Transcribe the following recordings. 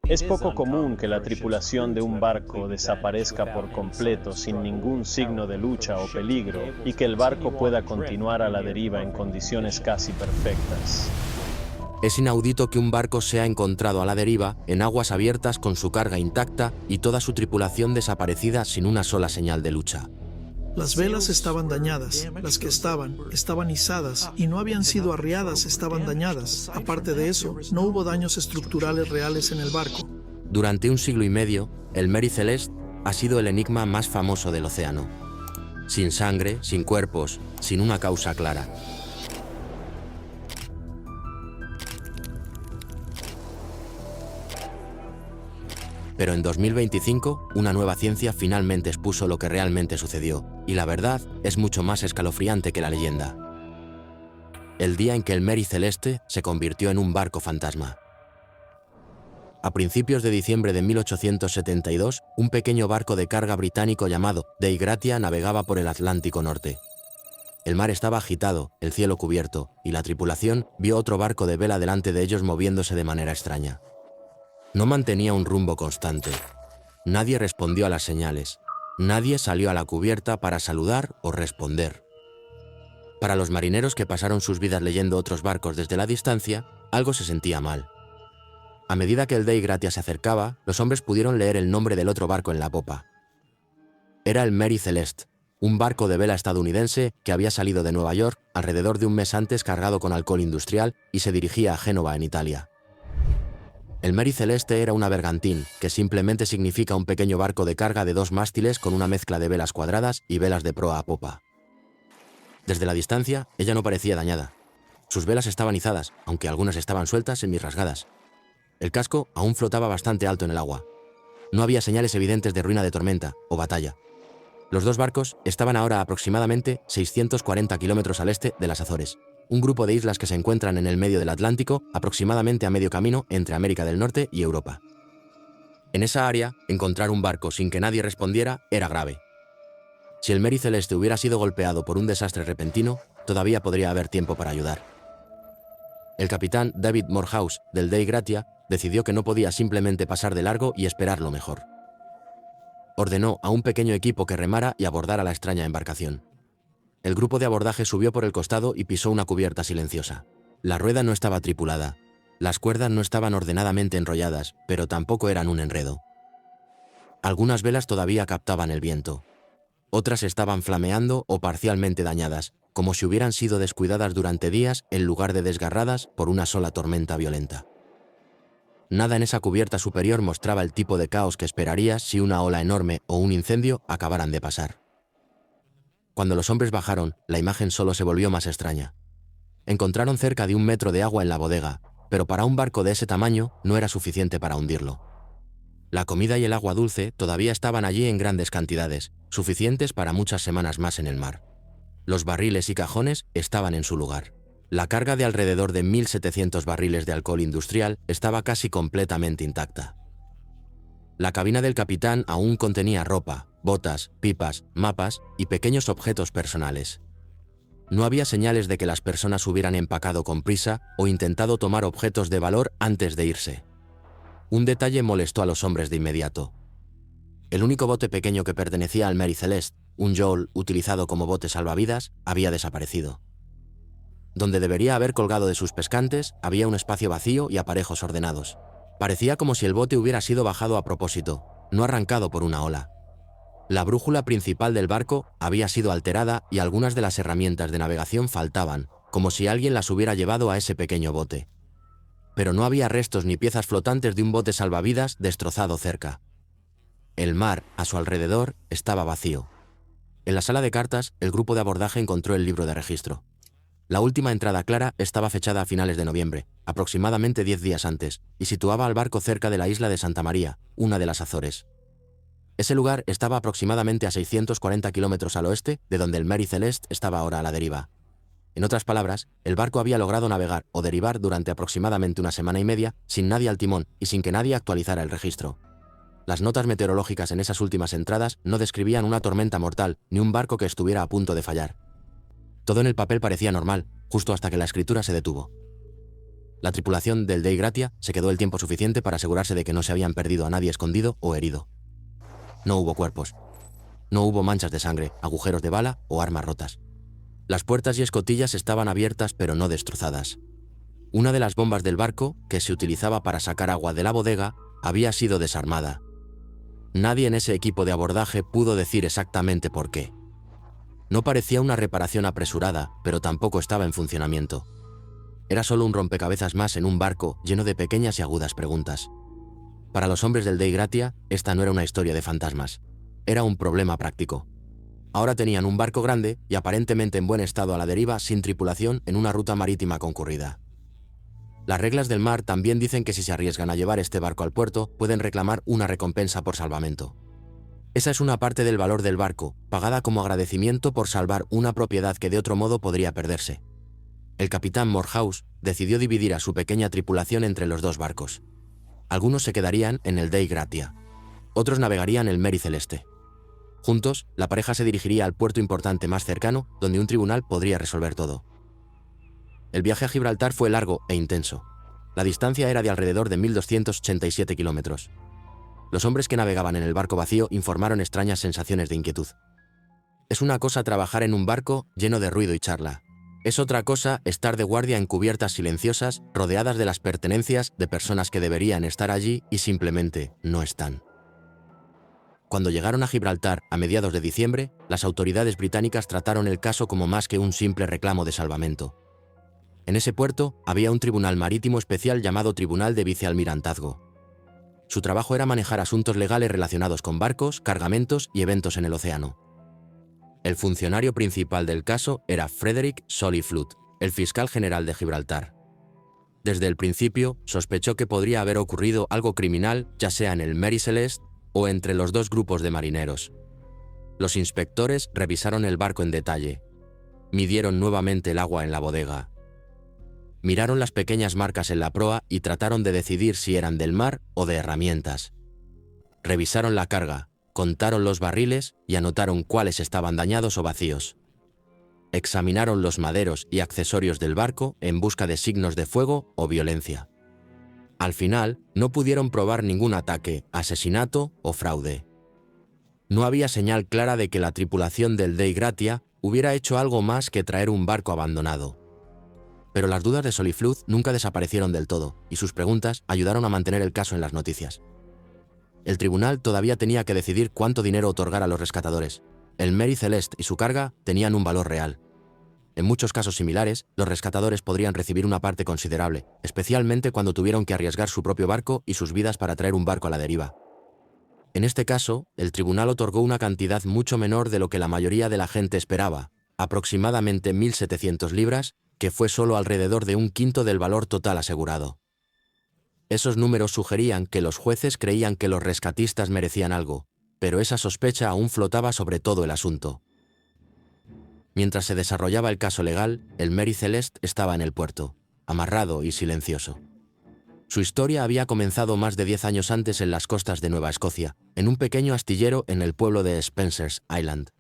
Es poco común que la tripulación de un barco desaparezca por completo sin ningún signo de lucha o peligro y que el barco pueda continuar a la deriva en condiciones casi perfectas. Es inaudito que un barco sea encontrado a la deriva en aguas abiertas con su carga intacta y toda su tripulación desaparecida sin una sola señal de lucha. Las velas estaban dañadas, las que estaban izadas y no habían sido arriadas, estaban dañadas. Aparte de eso, no hubo daños estructurales reales en el barco. Durante un siglo y medio, el Mary Celeste ha sido el enigma más famoso del océano. Sin sangre, sin cuerpos, sin una causa clara. Pero en 2025, una nueva ciencia finalmente expuso lo que realmente sucedió, y la verdad es mucho más escalofriante que la leyenda. El día en que el Mary Celeste se convirtió en un barco fantasma. A principios de diciembre de 1872, un pequeño barco de carga británico llamado Dei Gratia navegaba por el Atlántico Norte. El mar estaba agitado, el cielo cubierto, y la tripulación vio otro barco de vela delante de ellos moviéndose de manera extraña. No mantenía un rumbo constante. Nadie respondió a las señales. Nadie salió a la cubierta para saludar o responder. Para los marineros que pasaron sus vidas leyendo otros barcos desde la distancia, algo se sentía mal. A medida que el Dei Gratia se acercaba, los hombres pudieron leer el nombre del otro barco en la popa. Era el Mary Celeste, un barco de vela estadounidense que había salido de Nueva York alrededor de un mes antes cargado con alcohol industrial y se dirigía a Génova, en Italia. El Mary Celeste era una bergantín, que simplemente significa un pequeño barco de carga de 2 mástiles con una mezcla de velas cuadradas y velas de proa a popa. Desde la distancia, ella no parecía dañada. Sus velas estaban izadas, aunque algunas estaban sueltas y rasgadas. El casco aún flotaba bastante alto en el agua. No había señales evidentes de ruina de tormenta o batalla. Los dos barcos estaban ahora a aproximadamente 640 kilómetros al este de las Azores, un grupo de islas que se encuentran en el medio del Atlántico, aproximadamente a medio camino entre América del Norte y Europa. En esa área, encontrar un barco sin que nadie respondiera era grave. Si el Mary Celeste hubiera sido golpeado por un desastre repentino, todavía podría haber tiempo para ayudar. El capitán David Morehouse, del Dei Gratia, decidió que no podía simplemente pasar de largo y esperar lo mejor. Ordenó a un pequeño equipo que remara y abordara la extraña embarcación. El grupo de abordaje subió por el costado y pisó una cubierta silenciosa. La rueda no estaba tripulada. Las cuerdas no estaban ordenadamente enrolladas, pero tampoco eran un enredo. Algunas velas todavía captaban el viento. Otras estaban flameando o parcialmente dañadas, como si hubieran sido descuidadas durante días en lugar de desgarradas por una sola tormenta violenta. Nada en esa cubierta superior mostraba el tipo de caos que esperarías si una ola enorme o un incendio acabaran de pasar. Cuando los hombres bajaron, la imagen solo se volvió más extraña. Encontraron cerca de 1 metro de agua en la bodega, pero para un barco de ese tamaño no era suficiente para hundirlo. La comida y el agua dulce todavía estaban allí en grandes cantidades, suficientes para muchas semanas más en el mar. Los barriles y cajones estaban en su lugar. La carga de alrededor de 1.700 barriles de alcohol industrial estaba casi completamente intacta. La cabina del capitán aún contenía ropa, botas, pipas, mapas y pequeños objetos personales. No había señales de que las personas hubieran empacado con prisa o intentado tomar objetos de valor antes de irse. Un detalle molestó a los hombres de inmediato. El único bote pequeño que pertenecía al Mary Celeste, un yawl utilizado como bote salvavidas, había desaparecido. Donde debería haber colgado de sus pescantes, había un espacio vacío y aparejos ordenados. Parecía como si el bote hubiera sido bajado a propósito, no arrancado por una ola. La brújula principal del barco había sido alterada y algunas de las herramientas de navegación faltaban, como si alguien las hubiera llevado a ese pequeño bote. Pero no había restos ni piezas flotantes de un bote salvavidas destrozado cerca. El mar, a su alrededor, estaba vacío. En la sala de cartas, el grupo de abordaje encontró el libro de registro. La última entrada clara estaba fechada a finales de noviembre, aproximadamente 10 días antes, y situaba al barco cerca de la isla de Santa María, una de las Azores. Ese lugar estaba aproximadamente a 640 kilómetros al oeste de donde el Mary Celeste estaba ahora a la deriva. En otras palabras, el barco había logrado navegar o derivar durante aproximadamente 1 semana y media sin nadie al timón y sin que nadie actualizara el registro. Las notas meteorológicas en esas últimas entradas no describían una tormenta mortal ni un barco que estuviera a punto de fallar. Todo en el papel parecía normal, justo hasta que la escritura se detuvo. La tripulación del Dei Gratia se quedó el tiempo suficiente para asegurarse de que no se habían perdido a nadie escondido o herido. No hubo cuerpos. No hubo manchas de sangre, agujeros de bala o armas rotas. Las puertas y escotillas estaban abiertas pero no destrozadas. Una de las bombas del barco, que se utilizaba para sacar agua de la bodega, había sido desarmada. Nadie en ese equipo de abordaje pudo decir exactamente por qué. No parecía una reparación apresurada, pero tampoco estaba en funcionamiento. Era solo un rompecabezas más en un barco lleno de pequeñas y agudas preguntas. Para los hombres del Dei Gratia, esta no era una historia de fantasmas. Era un problema práctico. Ahora tenían un barco grande y aparentemente en buen estado a la deriva sin tripulación en una ruta marítima concurrida. Las reglas del mar también dicen que si se arriesgan a llevar este barco al puerto, pueden reclamar una recompensa por salvamento. Esa es una parte del valor del barco, pagada como agradecimiento por salvar una propiedad que de otro modo podría perderse. El capitán Morehouse decidió dividir a su pequeña tripulación entre los dos barcos. Algunos se quedarían en el Dei Gratia. Otros navegarían el Mary Celeste. Juntos, la pareja se dirigiría al puerto importante más cercano, donde un tribunal podría resolver todo. El viaje a Gibraltar fue largo e intenso. La distancia era de alrededor de 1.287 kilómetros. Los hombres que navegaban en el barco vacío informaron extrañas sensaciones de inquietud. Es una cosa trabajar en un barco lleno de ruido y charla. Es otra cosa estar de guardia en cubiertas silenciosas, rodeadas de las pertenencias de personas que deberían estar allí y simplemente no están. Cuando llegaron a Gibraltar a mediados de diciembre, las autoridades británicas trataron el caso como más que un simple reclamo de salvamento. En ese puerto había un tribunal marítimo especial llamado Tribunal de Vicealmirantazgo. Su trabajo era manejar asuntos legales relacionados con barcos, cargamentos y eventos en el océano. El funcionario principal del caso era Frederick Solly Flood, el fiscal general de Gibraltar. Desde el principio, sospechó que podría haber ocurrido algo criminal, ya sea en el Mary Celeste o entre los dos grupos de marineros. Los inspectores revisaron el barco en detalle. Midieron nuevamente el agua en la bodega. Miraron las pequeñas marcas en la proa y trataron de decidir si eran del mar o de herramientas. Revisaron la carga, contaron los barriles y anotaron cuáles estaban dañados o vacíos. Examinaron los maderos y accesorios del barco en busca de signos de fuego o violencia. Al final, no pudieron probar ningún ataque, asesinato o fraude. No había señal clara de que la tripulación del Dei Gratia hubiera hecho algo más que traer un barco abandonado. Pero las dudas de Solly Flood nunca desaparecieron del todo, y sus preguntas ayudaron a mantener el caso en las noticias. El tribunal todavía tenía que decidir cuánto dinero otorgar a los rescatadores. El Mary Celeste y su carga tenían un valor real. En muchos casos similares, los rescatadores podrían recibir una parte considerable, especialmente cuando tuvieron que arriesgar su propio barco y sus vidas para traer un barco a la deriva. En este caso, el tribunal otorgó una cantidad mucho menor de lo que la mayoría de la gente esperaba, aproximadamente 1.700 libras, que fue solo alrededor de un quinto del valor total asegurado. Esos números sugerían que los jueces creían que los rescatistas merecían algo, pero esa sospecha aún flotaba sobre todo el asunto. Mientras se desarrollaba el caso legal, el Mary Celeste estaba en el puerto, amarrado y silencioso. Su historia había comenzado más de 10 años antes en las costas de Nueva Escocia, en un pequeño astillero en el pueblo de Spencer's Island.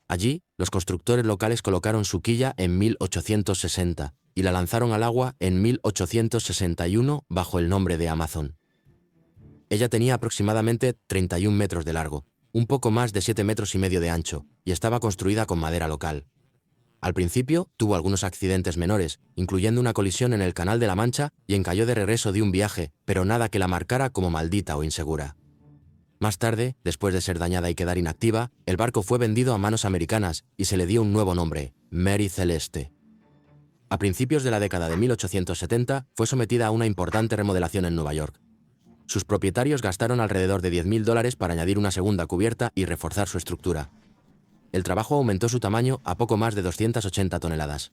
Allí, los constructores locales colocaron su quilla en 1860 y la lanzaron al agua en 1861 bajo el nombre de Amazon. Ella tenía aproximadamente 31 metros de largo, un poco más de 7,5 metros de ancho, y estaba construida con madera local. Al principio, tuvo algunos accidentes menores, incluyendo una colisión en el Canal de la Mancha y encalló de regreso de un viaje, pero nada que la marcara como maldita o insegura. Más tarde, después de ser dañada y quedar inactiva, el barco fue vendido a manos americanas y se le dio un nuevo nombre, Mary Celeste. A principios de la década de 1870, fue sometida a una importante remodelación en Nueva York. Sus propietarios gastaron alrededor de $10,000 para añadir una segunda cubierta y reforzar su estructura. El trabajo aumentó su tamaño a poco más de 280 toneladas.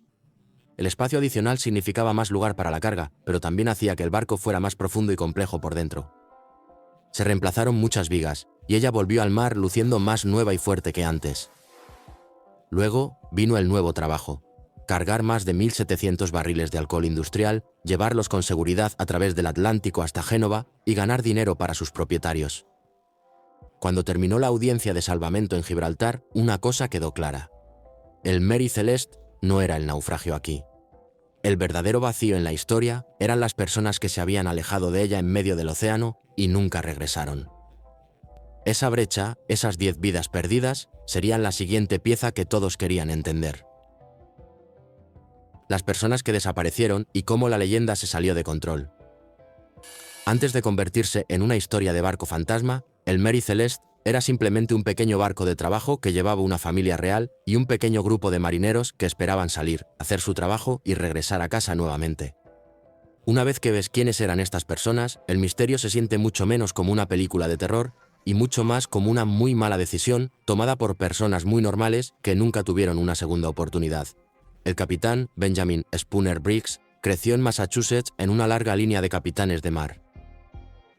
El espacio adicional significaba más lugar para la carga, pero también hacía que el barco fuera más profundo y complejo por dentro. Se reemplazaron muchas vigas, y ella volvió al mar luciendo más nueva y fuerte que antes. Luego vino el nuevo trabajo: cargar más de 1.700 barriles de alcohol industrial, llevarlos con seguridad a través del Atlántico hasta Génova y ganar dinero para sus propietarios. Cuando terminó la audiencia de salvamento en Gibraltar, una cosa quedó clara: el Mary Celeste no era el naufragio aquí. El verdadero vacío en la historia eran las personas que se habían alejado de ella en medio del océano y nunca regresaron. Esa brecha, esas 10 vidas perdidas, serían la siguiente pieza que todos querían entender. Las personas que desaparecieron y cómo la leyenda se salió de control. Antes de convertirse en una historia de barco fantasma, el Mary Celeste era simplemente un pequeño barco de trabajo que llevaba una familia real y un pequeño grupo de marineros que esperaban salir, hacer su trabajo y regresar a casa nuevamente. Una vez que ves quiénes eran estas personas, el misterio se siente mucho menos como una película de terror y mucho más como una muy mala decisión tomada por personas muy normales que nunca tuvieron una segunda oportunidad. El capitán Benjamin Spooner Briggs creció en Massachusetts en una larga línea de capitanes de mar.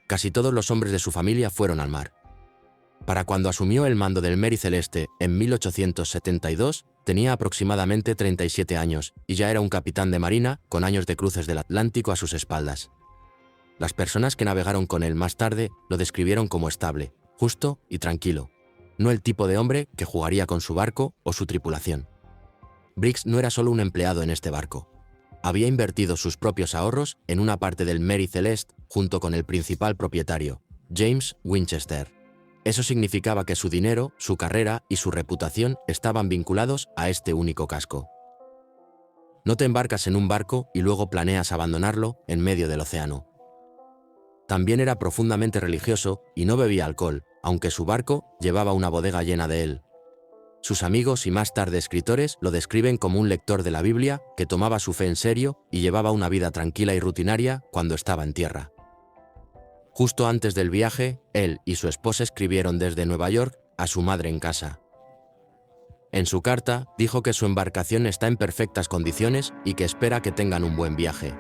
Casi todos los hombres de su familia fueron al mar. Para cuando asumió el mando del Mary Celeste en 1872, tenía aproximadamente 37 años y ya era un capitán de marina con años de cruces del Atlántico a sus espaldas. Las personas que navegaron con él más tarde lo describieron como estable, justo y tranquilo, no el tipo de hombre que jugaría con su barco o su tripulación. Briggs no era solo un empleado en este barco. Había invertido sus propios ahorros en una parte del Mary Celeste junto con el principal propietario, James Winchester. Eso significaba que su dinero, su carrera y su reputación estaban vinculados a este único casco. No te embarcas en un barco y luego planeas abandonarlo en medio del océano. También era profundamente religioso y no bebía alcohol, aunque su barco llevaba una bodega llena de él. Sus amigos y más tarde escritores lo describen como un lector de la Biblia que tomaba su fe en serio y llevaba una vida tranquila y rutinaria cuando estaba en tierra. Justo antes del viaje, él y su esposa escribieron desde Nueva York a su madre en casa. En su carta, dijo que su embarcación está en perfectas condiciones y que espera que tengan un buen viaje.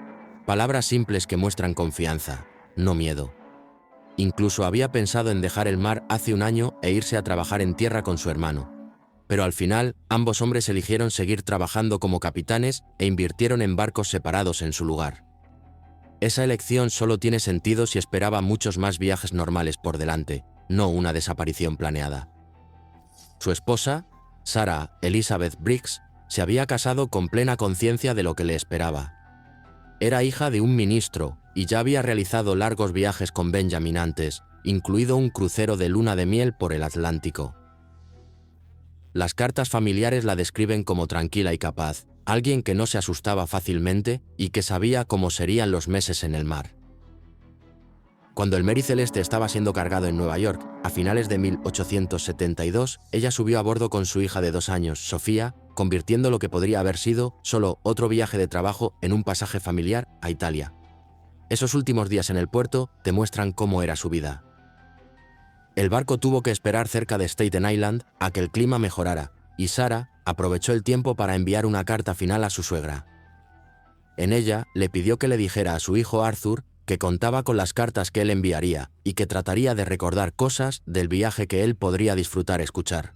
Palabras simples que muestran confianza, no miedo. Incluso había pensado en dejar el mar hace un año e irse a trabajar en tierra con su hermano. Pero al final, ambos hombres eligieron seguir trabajando como capitanes e invirtieron en barcos separados en su lugar. Esa elección solo tiene sentido si esperaba muchos más viajes normales por delante, no una desaparición planeada. Su esposa, Sarah Elizabeth Briggs, se había casado con plena conciencia de lo que le esperaba. Era hija de un ministro y ya había realizado largos viajes con Benjamin antes, incluido un crucero de luna de miel por el Atlántico. Las cartas familiares la describen como tranquila y capaz, alguien que no se asustaba fácilmente y que sabía cómo serían los meses en el mar. Cuando el Mary Celeste estaba siendo cargado en Nueva York, a finales de 1872, ella subió a bordo con su hija de 2 años, Sofía, convirtiendo lo que podría haber sido solo otro viaje de trabajo en un pasaje familiar a Italia. Esos últimos días en el puerto te muestran cómo era su vida. El barco tuvo que esperar cerca de Staten Island a que el clima mejorara, y Sarah aprovechó el tiempo para enviar una carta final a su suegra. En ella le pidió que le dijera a su hijo Arthur que contaba con las cartas que él enviaría y que trataría de recordar cosas del viaje que él podría disfrutar escuchar.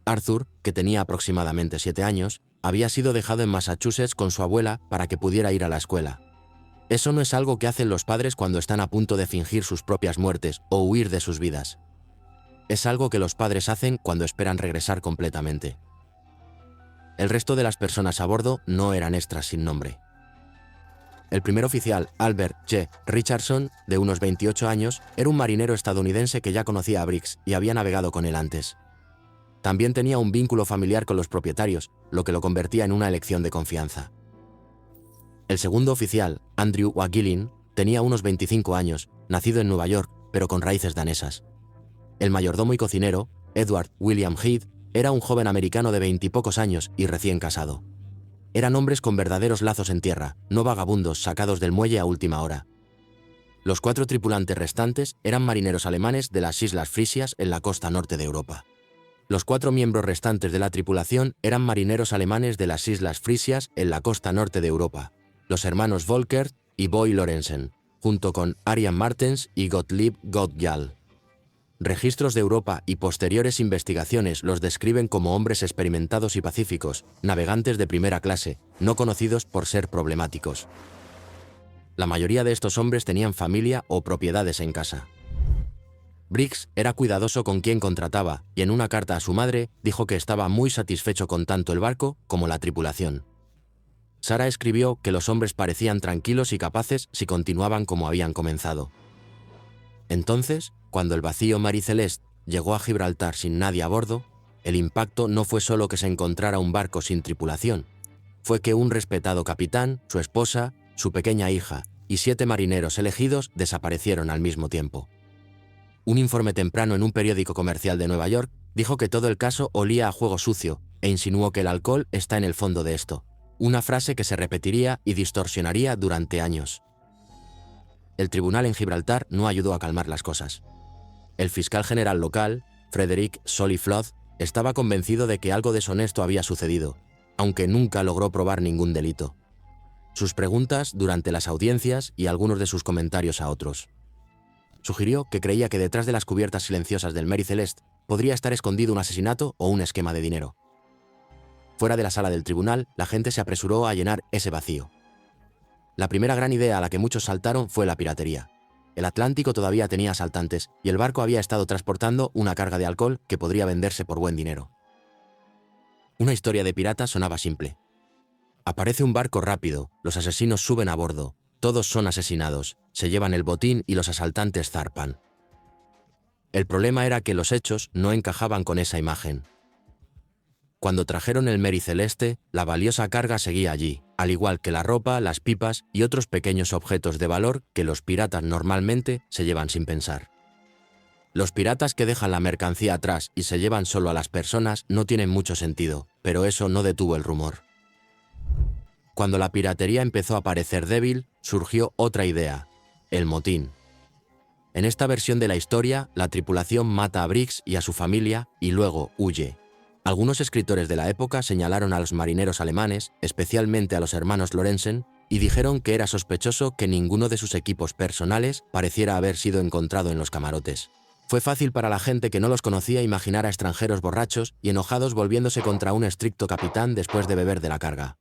Arthur, que tenía aproximadamente 7 años, había sido dejado en Massachusetts con su abuela para que pudiera ir a la escuela. Eso no es algo que hacen los padres cuando están a punto de fingir sus propias muertes o huir de sus vidas. Es algo que los padres hacen cuando esperan regresar completamente. El resto de las personas a bordo no eran extras sin nombre. El primer oficial, Albert G. Richardson, de unos 28 años, era un marinero estadounidense que ya conocía a Briggs y había navegado con él antes. También tenía un vínculo familiar con los propietarios, lo que lo convertía en una elección de confianza. El segundo oficial, Andrew Wagilin, tenía unos 25 años, nacido en Nueva York, pero con raíces danesas. El mayordomo y cocinero, Edward William Heath, era un joven americano de 20 y pocos años y recién casado. Eran hombres con verdaderos lazos en tierra, no vagabundos sacados del muelle a última hora. Los 4 tripulantes restantes eran marineros alemanes de las Islas Frisias en la costa norte de Europa. Los 4 miembros restantes de la tripulación eran marineros alemanes de las Islas Frisias en la costa norte de Europa, los hermanos Volkert y Boy Lorenzen, junto con Arian Martens y Gottlieb Gottjal. Registros de Europa y posteriores investigaciones los describen como hombres experimentados y pacíficos, navegantes de primera clase, no conocidos por ser problemáticos. La mayoría de estos hombres tenían familia o propiedades en casa. Briggs era cuidadoso con quien contrataba y en una carta a su madre dijo que estaba muy satisfecho con tanto el barco como la tripulación. Sarah escribió que los hombres parecían tranquilos y capaces si continuaban como habían comenzado. Entonces, cuando el vacío Mary Celeste llegó a Gibraltar sin nadie a bordo, el impacto no fue solo que se encontrara un barco sin tripulación, fue que un respetado capitán, su esposa, su pequeña hija y 7 marineros elegidos desaparecieron al mismo tiempo. Un informe temprano en un periódico comercial de Nueva York dijo que todo el caso olía a juego sucio e insinuó que el alcohol está en el fondo de esto, una frase que se repetiría y distorsionaría durante años. El tribunal en Gibraltar no ayudó a calmar las cosas. El fiscal general local, Frederick Solly Flood, estaba convencido de que algo deshonesto había sucedido, aunque nunca logró probar ningún delito. Sus preguntas durante las audiencias y algunos de sus comentarios a otros. Sugirió que creía que detrás de las cubiertas silenciosas del Mary Celeste podría estar escondido un asesinato o un esquema de dinero. Fuera de la sala del tribunal, la gente se apresuró a llenar ese vacío. La primera gran idea a la que muchos saltaron fue la piratería. El Atlántico todavía tenía asaltantes y el barco había estado transportando una carga de alcohol que podría venderse por buen dinero. Una historia de piratas sonaba simple. Aparece un barco rápido, los asesinos suben a bordo, todos son asesinados, se llevan el botín y los asaltantes zarpan. El problema era que los hechos no encajaban con esa imagen. Cuando trajeron el Mary Celeste, la valiosa carga seguía allí, al igual que la ropa, las pipas y otros pequeños objetos de valor que los piratas normalmente se llevan sin pensar. Los piratas que dejan la mercancía atrás y se llevan solo a las personas no tienen mucho sentido, pero eso no detuvo el rumor. Cuando la piratería empezó a parecer débil, surgió otra idea: el motín. En esta versión de la historia, la tripulación mata a Briggs y a su familia y luego huye. Algunos escritores de la época señalaron a los marineros alemanes, especialmente a los hermanos Lorenzen, y dijeron que era sospechoso que ninguno de sus equipos personales pareciera haber sido encontrado en los camarotes. Fue fácil para la gente que no los conocía imaginar a extranjeros borrachos y enojados volviéndose contra un estricto capitán después de beber de la carga.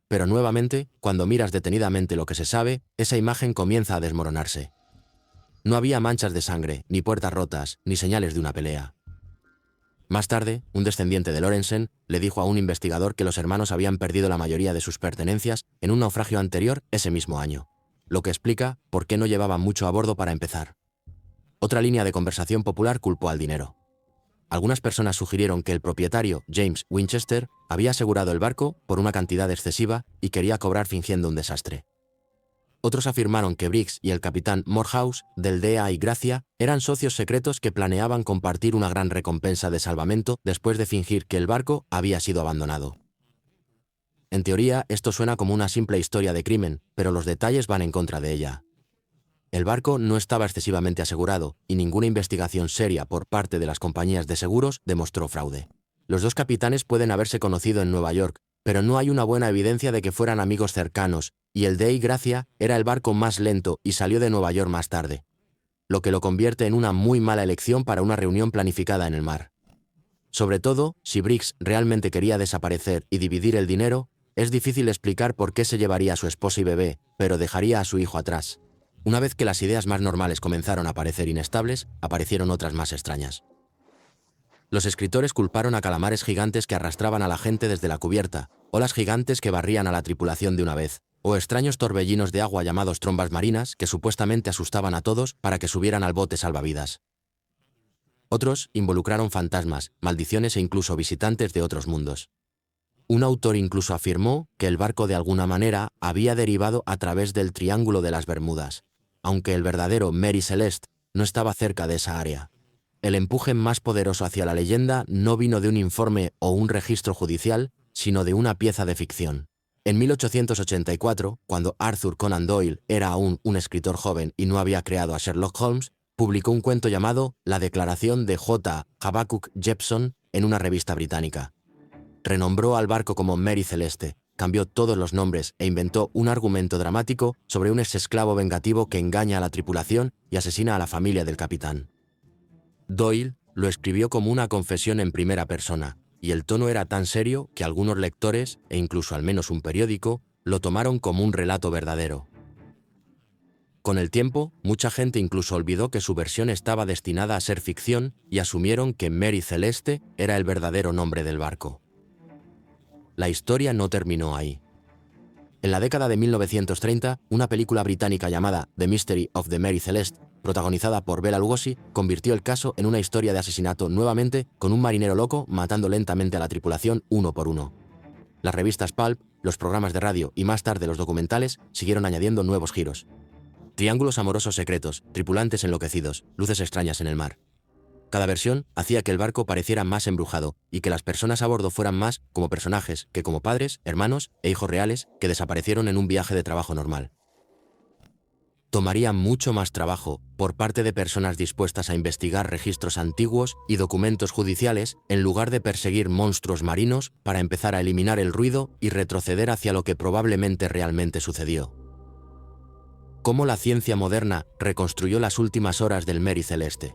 Pero nuevamente, cuando miras detenidamente lo que se sabe, esa imagen comienza a desmoronarse. No había manchas de sangre, ni puertas rotas, ni señales de una pelea. Más tarde, un descendiente de Lorenzen le dijo a un investigador que los hermanos habían perdido la mayoría de sus pertenencias en un naufragio anterior ese mismo año, lo que explica por qué no llevaban mucho a bordo para empezar. Otra línea de conversación popular culpó al dinero. Algunas personas sugirieron que el propietario, James Winchester, había asegurado el barco por una cantidad excesiva y quería cobrar fingiendo un desastre. Otros afirmaron que Briggs y el capitán Morehouse, del Dea y Gracia, eran socios secretos que planeaban compartir una gran recompensa de salvamento después de fingir que el barco había sido abandonado. En teoría, esto suena como una simple historia de crimen, pero los detalles van en contra de ella. El barco no estaba excesivamente asegurado y ninguna investigación seria por parte de las compañías de seguros demostró fraude. Los dos capitanes pueden haberse conocido en Nueva York, pero no hay una buena evidencia de que fueran amigos cercanos, y el Dea y Gracia era el barco más lento y salió de Nueva York más tarde, lo que lo convierte en una muy mala elección para una reunión planificada en el mar. Sobre todo, si Briggs realmente quería desaparecer y dividir el dinero, es difícil explicar por qué se llevaría a su esposa y bebé, pero dejaría a su hijo atrás. Una vez que las ideas más normales comenzaron a parecer inestables, aparecieron otras más extrañas. Los escritores culparon a calamares gigantes que arrastraban a la gente desde la cubierta, olas gigantes que barrían a la tripulación de una vez, o extraños torbellinos de agua llamados trombas marinas que supuestamente asustaban a todos para que subieran al bote salvavidas. Otros involucraron fantasmas, maldiciones e incluso visitantes de otros mundos. Un autor incluso afirmó que el barco de alguna manera había derivado a través del Triángulo de las Bermudas, aunque el verdadero Mary Celeste no estaba cerca de esa área. El empuje más poderoso hacia la leyenda no vino de un informe o un registro judicial, sino de una pieza de ficción. En 1884, cuando Arthur Conan Doyle era aún un escritor joven y no había creado a Sherlock Holmes, publicó un cuento llamado La Declaración de J. Habakkuk Jepson en una revista británica. Renombró al barco como Mary Celeste, cambió todos los nombres e inventó un argumento dramático sobre un exesclavo vengativo que engaña a la tripulación y asesina a la familia del capitán. Doyle lo escribió como una confesión en primera persona, y el tono era tan serio que algunos lectores, e incluso al menos un periódico, lo tomaron como un relato verdadero. Con el tiempo, mucha gente incluso olvidó que su versión estaba destinada a ser ficción y asumieron que Mary Celeste era el verdadero nombre del barco. La historia no terminó ahí. En la década de 1930, una película británica llamada The Mystery of the Mary Celeste, protagonizada por Bela Lugosi, convirtió el caso en una historia de asesinato nuevamente, con un marinero loco matando lentamente a la tripulación uno por uno. Las revistas pulp, los programas de radio y más tarde los documentales siguieron añadiendo nuevos giros. Triángulos amorosos secretos, tripulantes enloquecidos, luces extrañas en el mar. Cada versión hacía que el barco pareciera más embrujado y que las personas a bordo fueran más como personajes que como padres, hermanos e hijos reales que desaparecieron en un viaje de trabajo normal. Tomaría mucho más trabajo por parte de personas dispuestas a investigar registros antiguos y documentos judiciales en lugar de perseguir monstruos marinos para empezar a eliminar el ruido y retroceder hacia lo que probablemente realmente sucedió. ¿Cómo la ciencia moderna reconstruyó las últimas horas del Mary Celeste?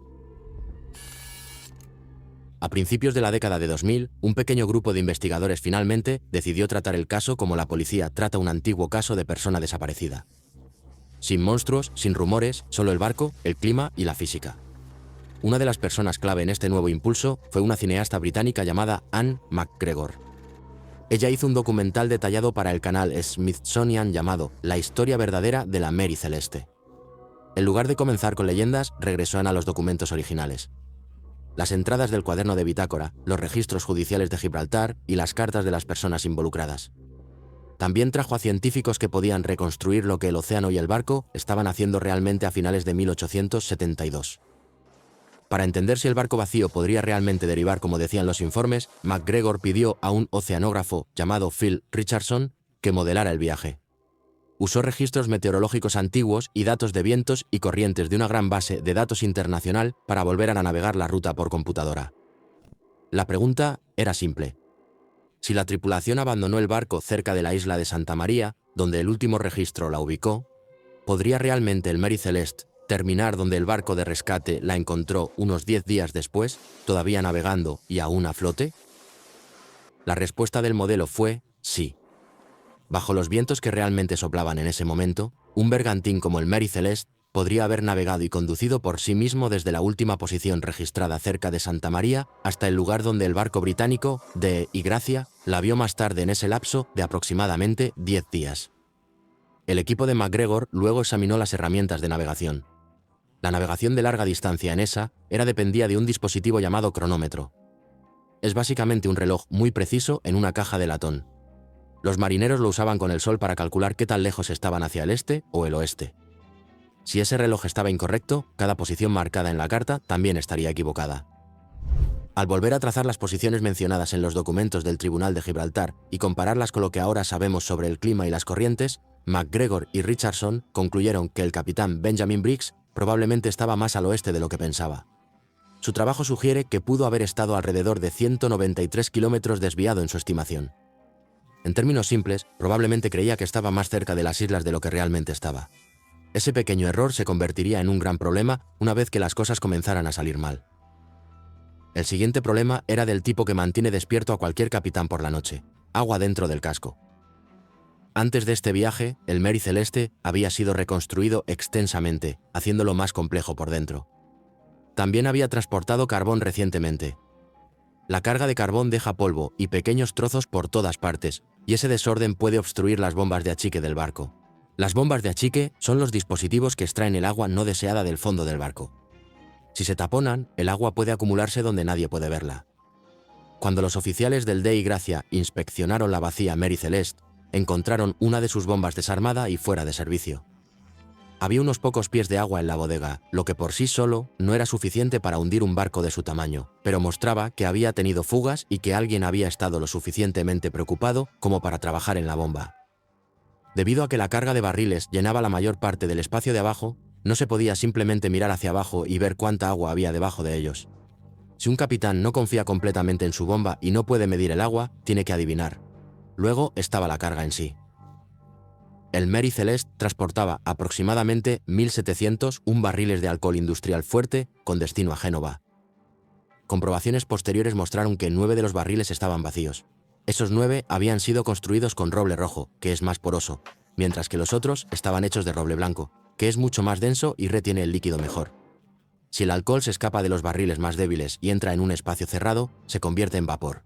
A principios de la década de 2000, un pequeño grupo de investigadores finalmente decidió tratar el caso como la policía trata un antiguo caso de persona desaparecida. Sin monstruos, sin rumores, solo el barco, el clima y la física. Una de las personas clave en este nuevo impulso fue una cineasta británica llamada Anne McGregor. Ella hizo un documental detallado para el canal Smithsonian llamado La historia verdadera de la Mary Celeste. En lugar de comenzar con leyendas, regresó a los documentos originales. Las entradas del cuaderno de bitácora, los registros judiciales de Gibraltar y las cartas de las personas involucradas. También trajo a científicos que podían reconstruir lo que el océano y el barco estaban haciendo realmente a finales de 1872. Para entender si el barco vacío podría realmente derivar como decían los informes, McGregor pidió a un oceanógrafo llamado Phil Richardson que modelara el viaje. Usó registros meteorológicos antiguos y datos de vientos y corrientes de una gran base de datos internacional para volver a navegar la ruta por computadora. La pregunta era simple. Si la tripulación abandonó el barco cerca de la isla de Santa María, donde el último registro la ubicó, ¿podría realmente el Mary Celeste terminar donde el barco de rescate la encontró unos 10 días después, todavía navegando y aún a flote? La respuesta del modelo fue sí. Bajo los vientos que realmente soplaban en ese momento, un bergantín como el Mary Celeste podría haber navegado y conducido por sí mismo desde la última posición registrada cerca de Santa María hasta el lugar donde el barco británico, Dee y Gracia, la vio más tarde en ese lapso de aproximadamente 10 días. El equipo de McGregor luego examinó las herramientas de navegación. La navegación de larga distancia en esa dependía de un dispositivo llamado cronómetro. Es básicamente un reloj muy preciso en una caja de latón. Los marineros lo usaban con el sol para calcular qué tan lejos estaban hacia el este o el oeste. Si ese reloj estaba incorrecto, cada posición marcada en la carta también estaría equivocada. Al volver a trazar las posiciones mencionadas en los documentos del Tribunal de Gibraltar y compararlas con lo que ahora sabemos sobre el clima y las corrientes, McGregor y Richardson concluyeron que el capitán Benjamin Briggs probablemente estaba más al oeste de lo que pensaba. Su trabajo sugiere que pudo haber estado alrededor de 193 kilómetros desviado en su estimación. En términos simples, probablemente creía que estaba más cerca de las islas de lo que realmente estaba. Ese pequeño error se convertiría en un gran problema una vez que las cosas comenzaran a salir mal. El siguiente problema era del tipo que mantiene despierto a cualquier capitán por la noche: agua dentro del casco. Antes de este viaje, el Mary Celeste había sido reconstruido extensamente, haciéndolo más complejo por dentro. También había transportado carbón recientemente. La carga de carbón deja polvo y pequeños trozos por todas partes, y ese desorden puede obstruir las bombas de achique del barco. Las bombas de achique son los dispositivos que extraen el agua no deseada del fondo del barco. Si se taponan, el agua puede acumularse donde nadie puede verla. Cuando los oficiales del Dee y Gracia inspeccionaron la vacía Mary Celeste, encontraron una de sus bombas desarmada y fuera de servicio. Había unos pocos pies de agua en la bodega, lo que por sí solo no era suficiente para hundir un barco de su tamaño, pero mostraba que había tenido fugas y que alguien había estado lo suficientemente preocupado como para trabajar en la bomba. Debido a que la carga de barriles llenaba la mayor parte del espacio de abajo, no se podía simplemente mirar hacia abajo y ver cuánta agua había debajo de ellos. Si un capitán no confía completamente en su bomba y no puede medir el agua, tiene que adivinar. Luego estaba la carga en sí. El Mary Celeste transportaba aproximadamente 1.701 barriles de alcohol industrial fuerte con destino a Génova. Comprobaciones posteriores mostraron que 9 de los barriles estaban vacíos. Esos 9 habían sido construidos con roble rojo, que es más poroso, mientras que los otros estaban hechos de roble blanco, que es mucho más denso y retiene el líquido mejor. Si el alcohol se escapa de los barriles más débiles y entra en un espacio cerrado, se convierte en vapor.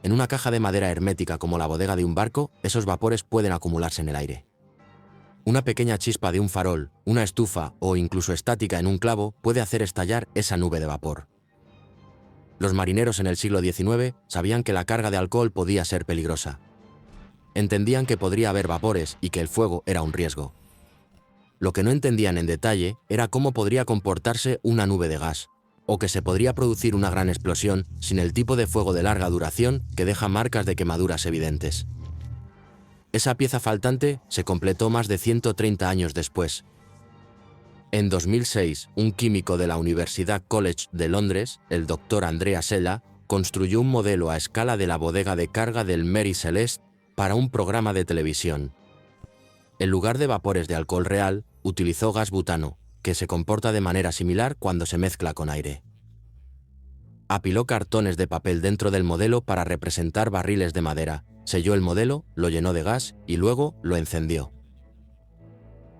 En una caja de madera hermética como la bodega de un barco, esos vapores pueden acumularse en el aire. Una pequeña chispa de un farol, una estufa o incluso estática en un clavo puede hacer estallar esa nube de vapor. Los marineros en el siglo XIX sabían que la carga de alcohol podía ser peligrosa. Entendían que podría haber vapores y que el fuego era un riesgo. Lo que no entendían en detalle era cómo podría comportarse una nube de gas, o que se podría producir una gran explosión sin el tipo de fuego de larga duración que deja marcas de quemaduras evidentes. Esa pieza faltante se completó más de 130 años después. En 2006, un químico de la Universidad College de Londres, el Dr. Andrea Sella, construyó un modelo a escala de la bodega de carga del Mary Celeste para un programa de televisión. En lugar de vapores de alcohol real, utilizó gas butano, que se comporta de manera similar cuando se mezcla con aire. Apiló cartones de papel dentro del modelo para representar barriles de madera, selló el modelo, lo llenó de gas y luego lo encendió.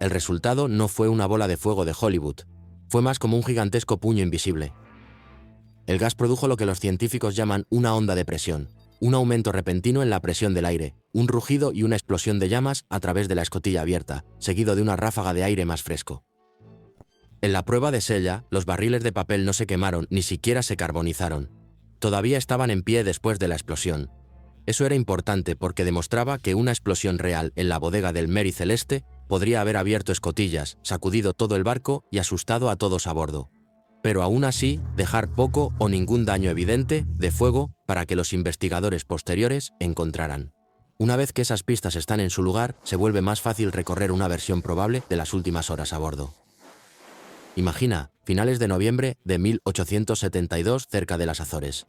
El resultado no fue una bola de fuego de Hollywood, fue más como un gigantesco puño invisible. El gas produjo lo que los científicos llaman una onda de presión, un aumento repentino en la presión del aire, un rugido y una explosión de llamas a través de la escotilla abierta, seguido de una ráfaga de aire más fresco. En la prueba de Sella, los barriles de papel no se quemaron ni siquiera se carbonizaron. Todavía estaban en pie después de la explosión. Eso era importante porque demostraba que una explosión real en la bodega del Mary Celeste podría haber abierto escotillas, sacudido todo el barco y asustado a todos a bordo. Pero aún así, dejar poco o ningún daño evidente de fuego para que los investigadores posteriores encontraran. Una vez que esas pistas están en su lugar, se vuelve más fácil recorrer una versión probable de las últimas horas a bordo. Imagina, finales de noviembre de 1872 cerca de las Azores.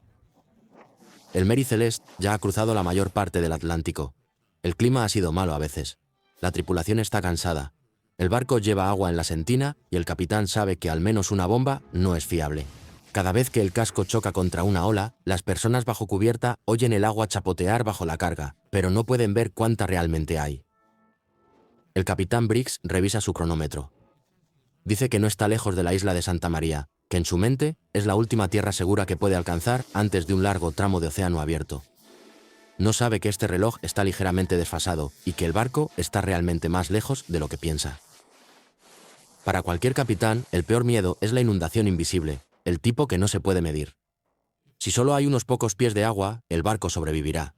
El Mary Celeste ya ha cruzado la mayor parte del Atlántico. El clima ha sido malo a veces. La tripulación está cansada. El barco lleva agua en la sentina y el capitán sabe que al menos una bomba no es fiable. Cada vez que el casco choca contra una ola, las personas bajo cubierta oyen el agua chapotear bajo la carga, pero no pueden ver cuánta realmente hay. El capitán Briggs revisa su cronómetro. Dice que no está lejos de la isla de Santa María, que en su mente es la última tierra segura que puede alcanzar antes de un largo tramo de océano abierto. No sabe que este reloj está ligeramente desfasado y que el barco está realmente más lejos de lo que piensa. Para cualquier capitán, el peor miedo es la inundación invisible, el tipo que no se puede medir. Si solo hay unos pocos pies de agua, el barco sobrevivirá.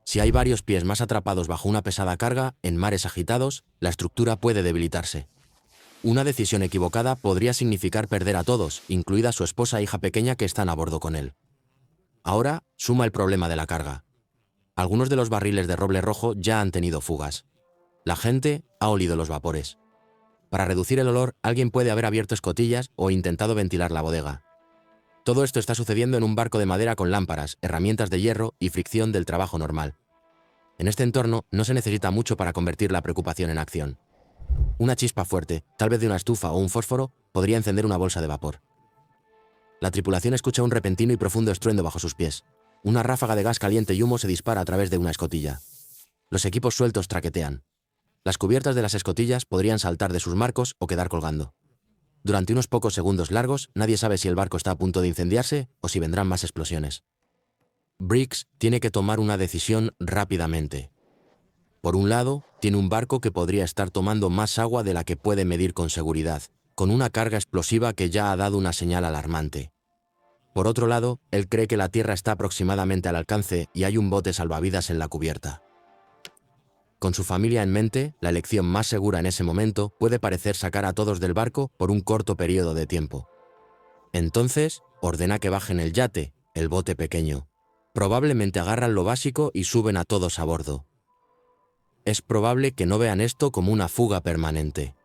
Si hay varios pies más atrapados bajo una pesada carga, en mares agitados, la estructura puede debilitarse. Una decisión equivocada podría significar perder a todos, incluida su esposa e hija pequeña que están a bordo con él. Ahora, suma el problema de la carga. Algunos de los barriles de roble rojo ya han tenido fugas. La gente ha olido los vapores. Para reducir el olor, alguien puede haber abierto escotillas o intentado ventilar la bodega. Todo esto está sucediendo en un barco de madera con lámparas, herramientas de hierro y fricción del trabajo normal. En este entorno no se necesita mucho para convertir la preocupación en acción. Una chispa fuerte, tal vez de una estufa o un fósforo, podría encender una bolsa de vapor. La tripulación escucha un repentino y profundo estruendo bajo sus pies. Una ráfaga de gas caliente y humo se dispara a través de una escotilla. Los equipos sueltos traquetean. Las cubiertas de las escotillas podrían saltar de sus marcos o quedar colgando. Durante unos pocos segundos largos, nadie sabe si el barco está a punto de incendiarse o si vendrán más explosiones. Briggs tiene que tomar una decisión rápidamente. Por un lado, tiene un barco que podría estar tomando más agua de la que puede medir con seguridad, con una carga explosiva que ya ha dado una señal alarmante. Por otro lado, él cree que la tierra está aproximadamente al alcance y hay un bote salvavidas en la cubierta. Con su familia en mente, la elección más segura en ese momento puede parecer sacar a todos del barco por un corto periodo de tiempo. Entonces, ordena que bajen el yate, el bote pequeño. Probablemente agarran lo básico y suben a todos a bordo. Es probable que no vean esto como una fuga permanente.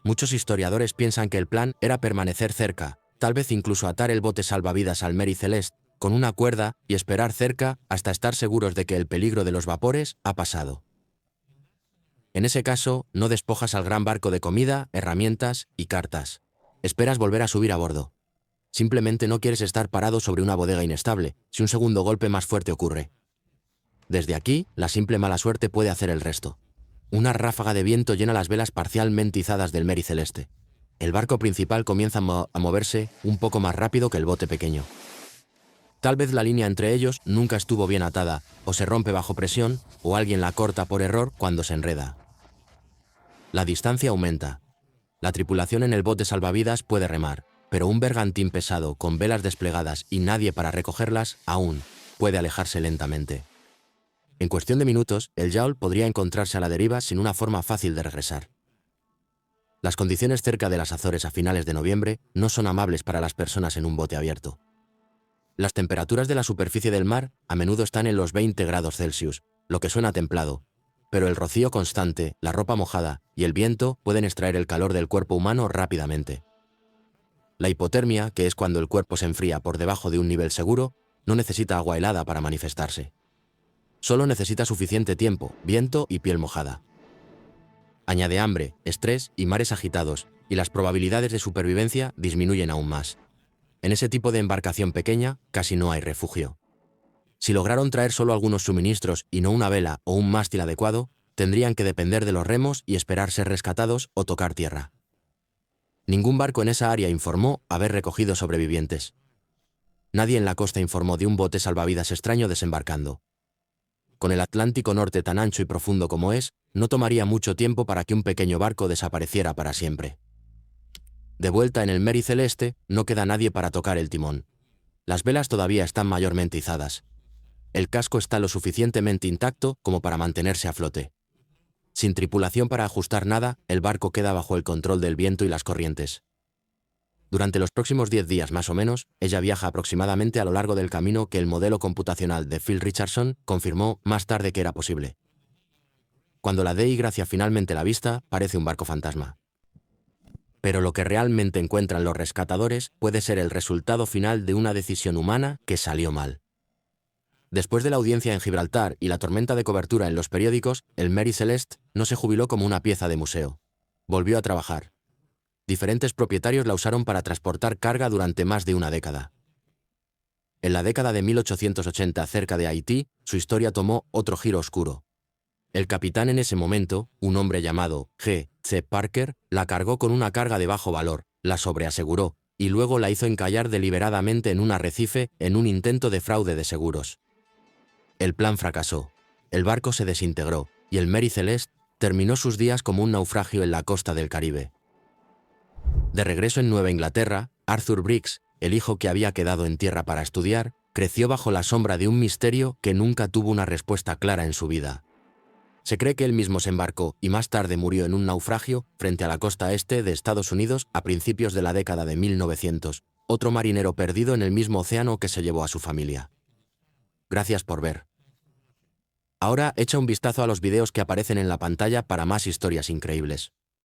Muchos historiadores piensan que el plan era permanecer cerca, tal vez incluso atar el bote salvavidas al Mary Celeste con una cuerda y esperar cerca hasta estar seguros de que el peligro de los vapores ha pasado. En ese caso, no despojas al gran barco de comida, herramientas y cartas. Esperas volver a subir a bordo. Simplemente no quieres estar parado sobre una bodega inestable, si un segundo golpe más fuerte ocurre. Desde aquí, la simple mala suerte puede hacer el resto. Una ráfaga de viento llena las velas parcialmente izadas del Mary Celeste. El barco principal comienza a moverse un poco más rápido que el bote pequeño. Tal vez la línea entre ellos nunca estuvo bien atada, o se rompe bajo presión, o alguien la corta por error cuando se enreda. La distancia aumenta. La tripulación en el bote salvavidas puede remar, pero un bergantín pesado con velas desplegadas y nadie para recogerlas aún puede alejarse lentamente. En cuestión de minutos, el yawl podría encontrarse a la deriva sin una forma fácil de regresar. Las condiciones cerca de las Azores a finales de noviembre no son amables para las personas en un bote abierto. Las temperaturas de la superficie del mar a menudo están en los 20 grados Celsius, lo que suena templado, pero el rocío constante, la ropa mojada y el viento pueden extraer el calor del cuerpo humano rápidamente. La hipotermia, que es cuando el cuerpo se enfría por debajo de un nivel seguro, no necesita agua helada para manifestarse. Solo necesita suficiente tiempo, viento y piel mojada. Añade hambre, estrés y mares agitados, y las probabilidades de supervivencia disminuyen aún más. En ese tipo de embarcación pequeña casi no hay refugio. Si lograron traer solo algunos suministros y no una vela o un mástil adecuado, tendrían que depender de los remos y esperar ser rescatados o tocar tierra. Ningún barco en esa área informó haber recogido sobrevivientes. Nadie en la costa informó de un bote salvavidas extraño desembarcando. Con el Atlántico Norte tan ancho y profundo como es, no tomaría mucho tiempo para que un pequeño barco desapareciera para siempre. De vuelta en el Mary Celeste, no queda nadie para tocar el timón. Las velas todavía están mayormente izadas. El casco está lo suficientemente intacto como para mantenerse a flote. Sin tripulación para ajustar nada, el barco queda bajo el control del viento y las corrientes. Durante los próximos 10 días más o menos, ella viaja aproximadamente a lo largo del camino que el modelo computacional de Phil Richardson confirmó más tarde que era posible. Cuando la Dei Gracia finalmente la vista, parece un barco fantasma. Pero lo que realmente encuentran los rescatadores puede ser el resultado final de una decisión humana que salió mal. Después de la audiencia en Gibraltar y la tormenta de cobertura en los periódicos, el Mary Celeste no se jubiló como una pieza de museo. Volvió a trabajar. Diferentes propietarios la usaron para transportar carga durante más de una década. En la década de 1880, cerca de Haití, su historia tomó otro giro oscuro. El capitán en ese momento, un hombre llamado G. C. Parker, la cargó con una carga de bajo valor, la sobreaseguró, y luego la hizo encallar deliberadamente en un arrecife en un intento de fraude de seguros. El plan fracasó, el barco se desintegró, y el Mary Celeste terminó sus días como un naufragio en la costa del Caribe. De regreso en Nueva Inglaterra, Arthur Briggs, el hijo que había quedado en tierra para estudiar, creció bajo la sombra de un misterio que nunca tuvo una respuesta clara en su vida. Se cree que él mismo se embarcó y más tarde murió en un naufragio frente a la costa este de Estados Unidos a principios de la década de 1900, otro marinero perdido en el mismo océano que se llevó a su familia. Gracias por ver. Ahora echa un vistazo a los videos que aparecen en la pantalla para más historias increíbles.